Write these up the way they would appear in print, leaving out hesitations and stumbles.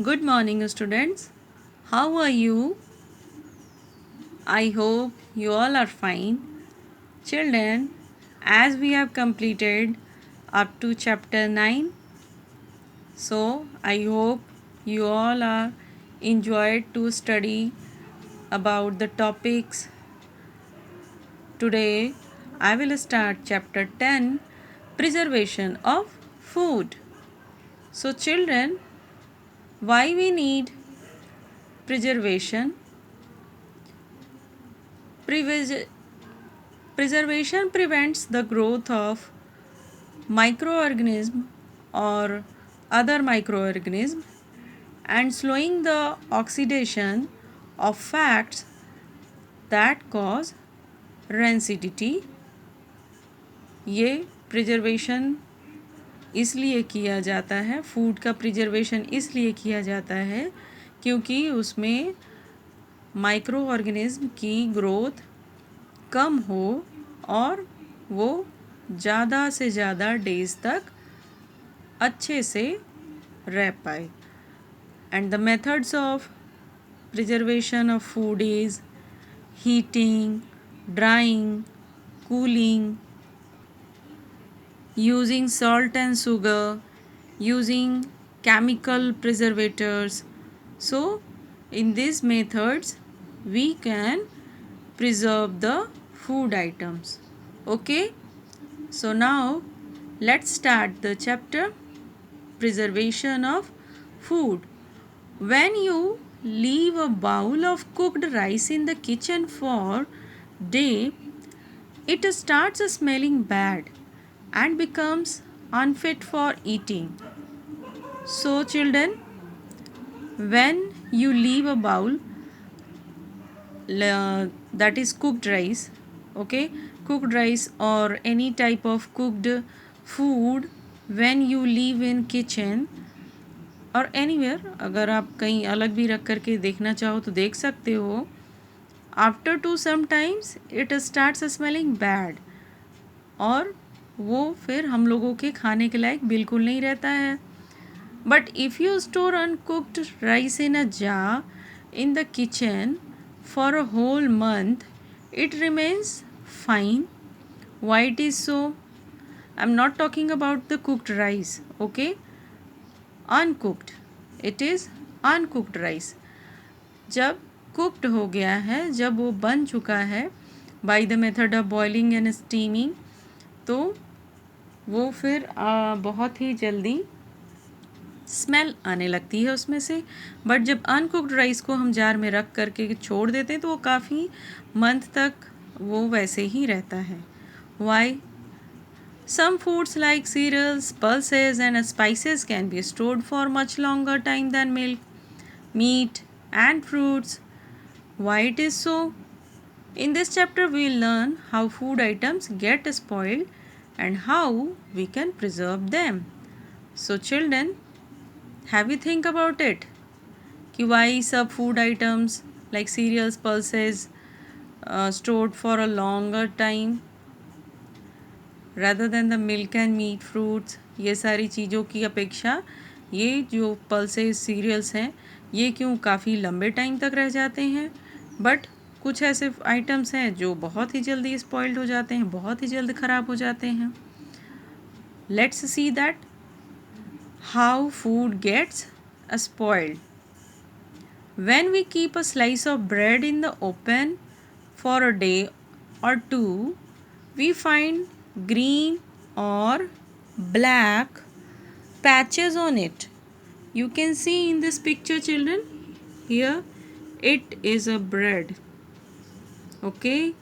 Good morning, students. How are you? I hope you all are fine. Children, as we have completed up to chapter 9, so I hope you all are enjoyed to study about the topics. Today, I will start chapter 10, preservation of food. So, children, why we need preservation? Previs- Preservation prevents the growth of microorganism or other microorganism and slowing the oxidation of fats that cause rancidity. ये preservation इसलिए किया जाता है, food का preservation इसलिए किया जाता है क्योंकि उसमें माइक्रो ऑर्गेनिज्म की ग्रोथ कम हो और वो ज़्यादा से ज़्यादा डेज तक अच्छे से रह पाए. And the methods of preservation of food is heating, drying, cooling, using salt and sugar, using chemical preservators. So, in these methods, we can preserve the food items. Okay? So, now let's start the chapter preservation of food. When you leave a bowl of cooked rice in the kitchen for day, it starts smelling bad and becomes unfit for eating. So children, when you leave a bowl that is cooked rice, okay, cooked rice or any type of cooked food, when you leave in kitchen और anywhere, अगर आप कहीं अलग भी रख करके देखना चाहो तो देख सकते हो. After to some times it starts smelling bad और वो फिर हम लोगों के खाने के लायक बिल्कुल नहीं रहता है. But if you store uncooked rice in a jar in the kitchen for a whole month it remains fine. Why it is so? I am not talking about the cooked rice, okay. Uncooked, it is uncooked rice. जब cooked हो गया है, जब वो बन चुका है by the method of boiling and steaming, तो वो फिर बहुत ही जल्दी स्मेल आने लगती है उसमें से. बट जब अनकुक्ड राइस को हम जार में रख करके छोड़ देते हैं तो वो काफ़ी मंथ तक वो वैसे ही रहता है. Y? Some foods like cereals, pulses and spices can be stored for much longer time than milk, meat and fruits. Why it is so? In this chapter we will learn how food items get spoiled and how we can preserve them. So children, have you think about it? कि why some food items like cereals, pulses stored for a longer time rather than the milk and meat, fruits. ये सारी चीज़ों की अपेक्षा ये जो pulses, serials हैं, ये क्यों काफ़ी लंबे टाइम तक रह जाते हैं. बट कुछ ऐसे आइटम्स हैं जो बहुत ही जल्दी स्पॉइल्ड हो जाते हैं, बहुत ही जल्द ख़राब हो जाते हैं. Let's see that how food gets spoiled. When we keep a slice of bread in the open for a day or two, we find green or black patches on it. You can see in this picture children, here it is a bread. Okay,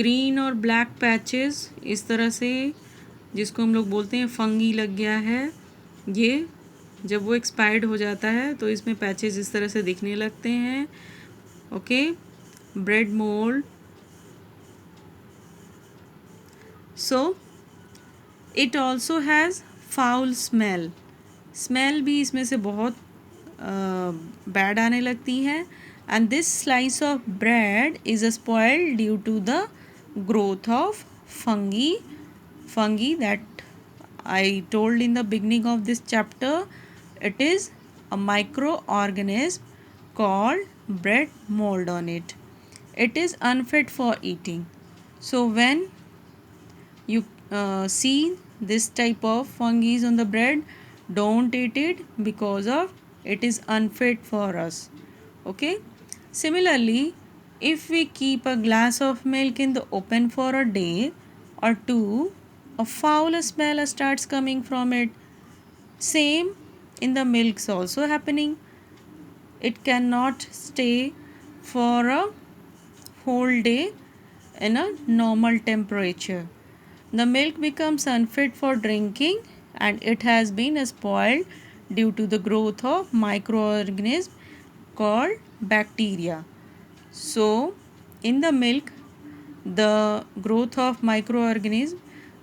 green और black patches इस तरह से, जिसको हम लोग बोलते हैं fungi लग गया है, ये जब वो एक्सपायर्ड हो जाता है तो इसमें पैचेस इस तरह से दिखने लगते हैं. Okay, bread mould. So it also has foul smell. Smell भी इसमें से बहुत बैड आने लगती है. And this slice of bread is spoiled due to the growth of fungi that I told in the beginning of this chapter. It is a microorganism called bread mold on it. It is unfit for eating. So when you see this type of fungi on the bread, don't eat it because of it is unfit for us. Okay. Similarly, if we keep a glass of milk in the open for a day or two, a foul smell starts coming from it. Same in the milks also happening. It cannot stay for a whole day in a normal temperature. The milk becomes unfit for drinking and it has been spoiled due to the growth of microorganisms called bacteria. So, in the milk, the growth of microorganism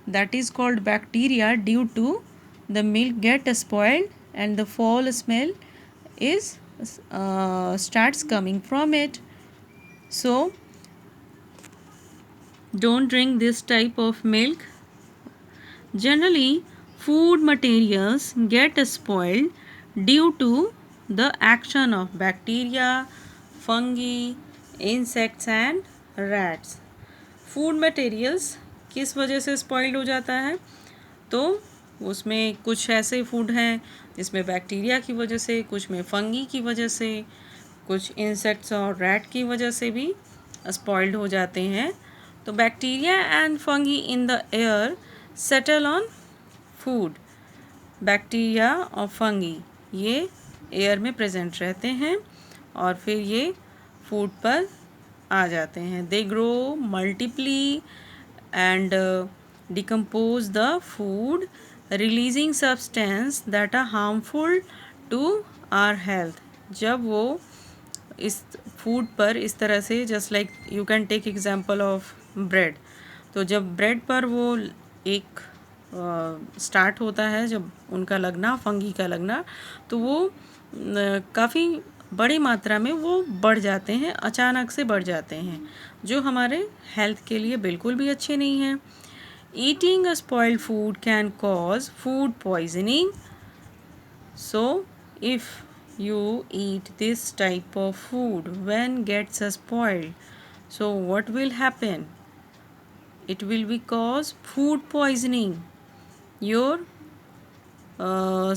that is called bacteria, due to the milk get spoiled and the foul smell is starts coming from it. So don't drink this type of milk. Generally, food materials get spoiled due to the action of bacteria, fungi, insects and rats. Food materials किस वजह से spoiled हो जाता है? तो उसमें कुछ ऐसे फूड हैं जिसमें बैक्टीरिया की वजह से, कुछ में फंगी की वजह से, कुछ इंसेक्ट्स और रैट की वजह से भी स्पॉइल्ड हो जाते हैं. तो bacteria and fungi in the air settle on food. Bacteria और फंगी ये एयर में प्रेजेंट रहते हैं और फिर ये फूड पर आ जाते हैं. They grow multiply and decompose the food, releasing substance that are harmful to our health. जब वो इस फूड पर इस तरह से, just like you can take example of bread. तो जब ब्रेड पर वो एक स्टार्ट होता है, जब उनका लगना, फंगी का लगना, तो वो काफ़ी बड़ी मात्रा में वो बढ़ जाते हैं, अचानक से बढ़ जाते हैं, जो हमारे हेल्थ के लिए बिल्कुल भी अच्छे नहीं हैं. Eating a spoiled food can cause food poisoning. So if you eat this type of food when gets spoiled, so what will happen? It will be cause food poisoning. Your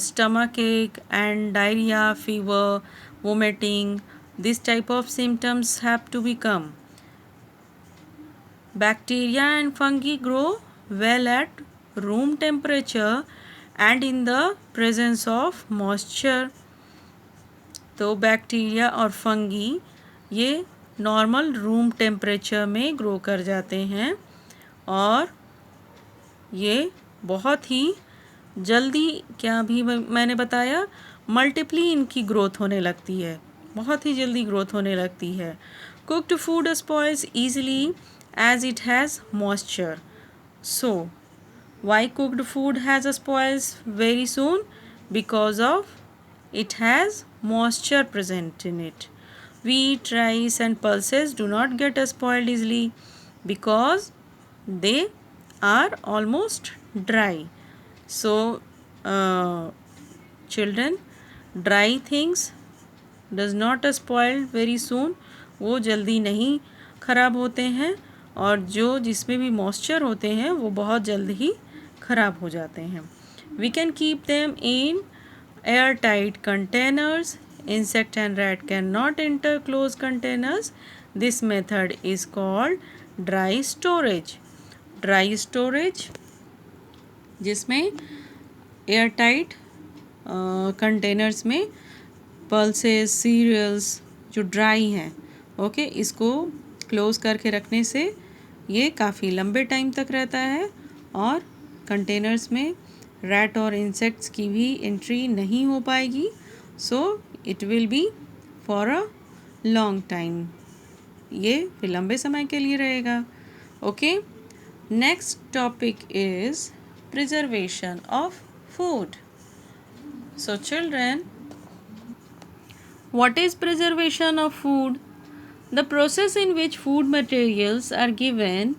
stomach ache and diarrhea, fever, vomiting, this type of symptoms have to become. Bacteria and fungi grow well at room temperature and in the presence of moisture. तो bacteria और fungi ये normal room temperature में grow कर जाते हैं और ये बहुत ही जल्दी, क्या भी मैंने बताया, मल्टीप्ली इनकी ग्रोथ होने लगती है, बहुत ही जल्दी ग्रोथ होने लगती है. Cooked food spoils easily as it has moisture. So why cooked food has spoils very soon? Because of it has moisture present in it. Wheat, rice and pulses do not get spoiled easily because they are almost dry. So children, dry things does not spoil very soon. वो जल्दी नहीं ख़राब होते हैं और जो जिसमें भी मॉइस्चर होते हैं वो बहुत जल्द ही ख़राब हो जाते हैं. We can keep them in airtight containers. Insect and rat cannot enter closed containers. This method is called dry storage. Dry storage जिसमें एयरटाइट कंटेनर्स में पल्सेस, सीरियल्स जो ड्राई हैं, ओके, इसको क्लोज करके रखने से ये काफ़ी लंबे टाइम तक रहता है और कंटेनर्स में रैट और इंसेक्ट्स की भी एंट्री नहीं हो पाएगी. So it will be for a long time. ये फिर लंबे समय के लिए रहेगा. Okay, next topic is preservation of food. So children, what is preservation of food? The process in which food materials are given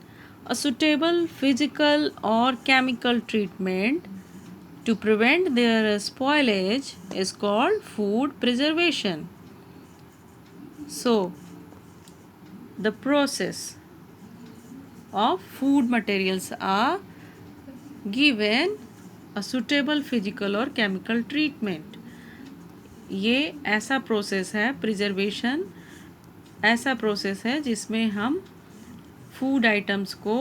a suitable physical or chemical treatment to prevent their spoilage is called food preservation. So, the process of food materials are given a suitable physical or chemical treatment. ये ऐसा process है, preservation ऐसा process है जिसमें हम food items को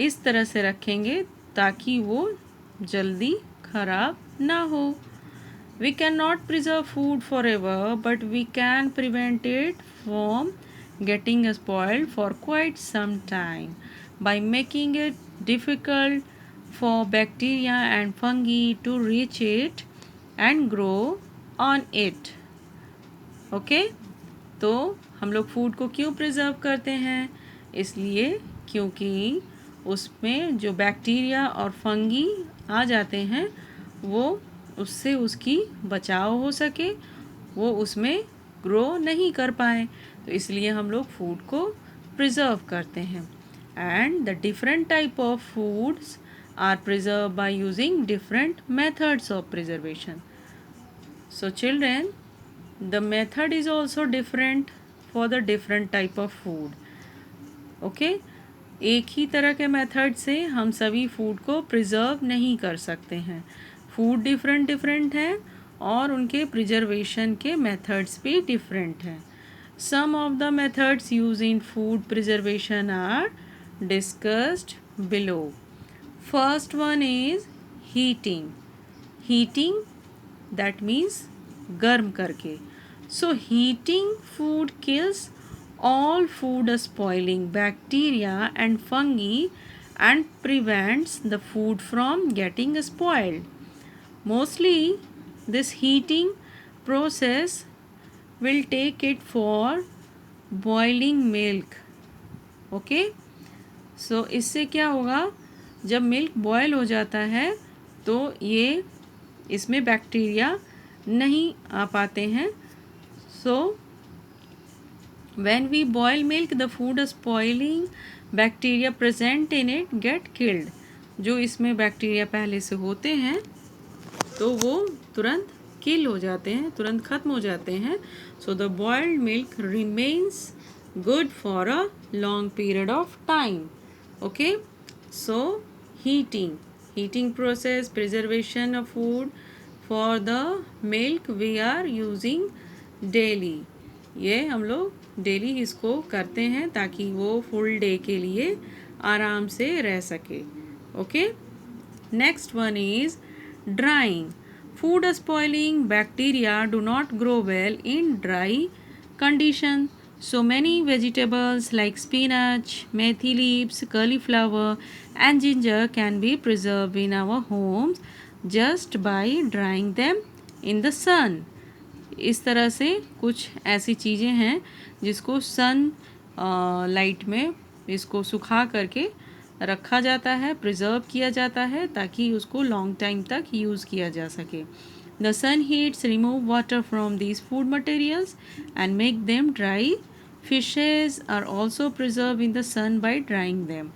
इस तरह से रखेंगे ताकि वो जल्दी खराब ना हो. We cannot preserve food forever, but we can prevent it from getting spoiled for quite some time by making it difficult for bacteria and fungi to reach it and grow on it. Okay? तो हम लोग food को क्यों preserve करते हैं? इसलिए क्योंकि उसमें जो बैक्टीरिया और फंगी आ जाते हैं वो उससे उसकी बचाव हो सके, वो उसमें ग्रो नहीं कर पाए, तो इसलिए हम लोग फूड को प्रिजर्व करते हैं. And the different type of foods are preserve by using different methods of preservation. So children, the method is also different for the different type of food. Okay, एक ही तरह के मेथड से हम सभी फूड को प्रिजर्व नहीं कर सकते हैं. फूड डिफरेंट हैं और उनके प्रिजर्वेशन के मेथड्स भी डिफरेंट हैं. Some of the methods use in food preservation are discussed below. First one is heating. Heating that means गर्म करके. So heating food kills all food spoiling bacteria and fungi and prevents the food from getting spoiled. Mostly this heating process will take it for boiling milk. Okay, so इससे क्या होगा, जब milk boil हो जाता है तो ये इसमें बैक्टीरिया नहीं आ पाते हैं. So when we boil milk, the food spoiling bacteria present in it get killed. जो इसमें बैक्टीरिया पहले से होते हैं तो वो तुरंत किल हो जाते हैं, तुरंत ख़त्म हो जाते हैं. So the boiled milk remains good for a long period of time. Okay, so heating process, preservation of food for the milk we are using daily. ये हम लोग डेली इसको करते हैं ताकि वो फुल डे के लिए आराम से रह सके. Okay, next one is drawing. Food spoiling bacteria do not grow well in dry condition. So many vegetables like spinach, methi leaves, cauliflower and ginger can be preserved in our homes just by drying them in the sun. इस तरह से कुछ ऐसी चीज़ें हैं जिसको sun light में इसको सुखा करके रखा जाता है, प्रिजर्व किया जाता है ताकि उसको लॉन्ग टाइम तक यूज़ किया जा सके. The sun heats remove water from these food materials and make them dry. Fishes are also preserve in the sun by drying them.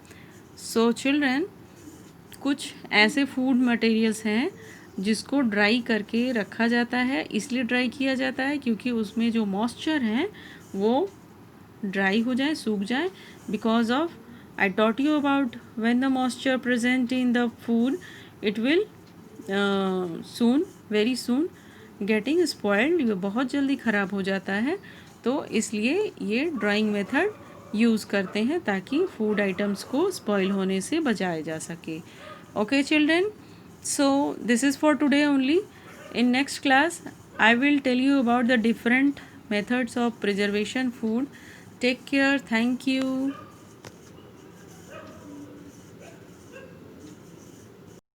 So children, कुछ ऐसे फूड मटेरियल्स हैं जिसको ड्राई करके रखा जाता है. इसलिए ड्राई किया जाता है क्योंकि उसमें जो मॉइस्चर हैं वो ड्राई हो जाए, सूख जाए. Because of I taught you about when the moisture present in the food, it will very soon getting spoiled. ये बहुत जल्दी ख़राब हो जाता है. तो इसलिए ये ड्राइंग मेथड यूज़ करते हैं ताकि फूड आइटम्स को स्पॉइल होने से बचाया जा सके. Okay children, so this is for today only. In next class I will tell you about the different methods of preservation food. Take care. Thank you.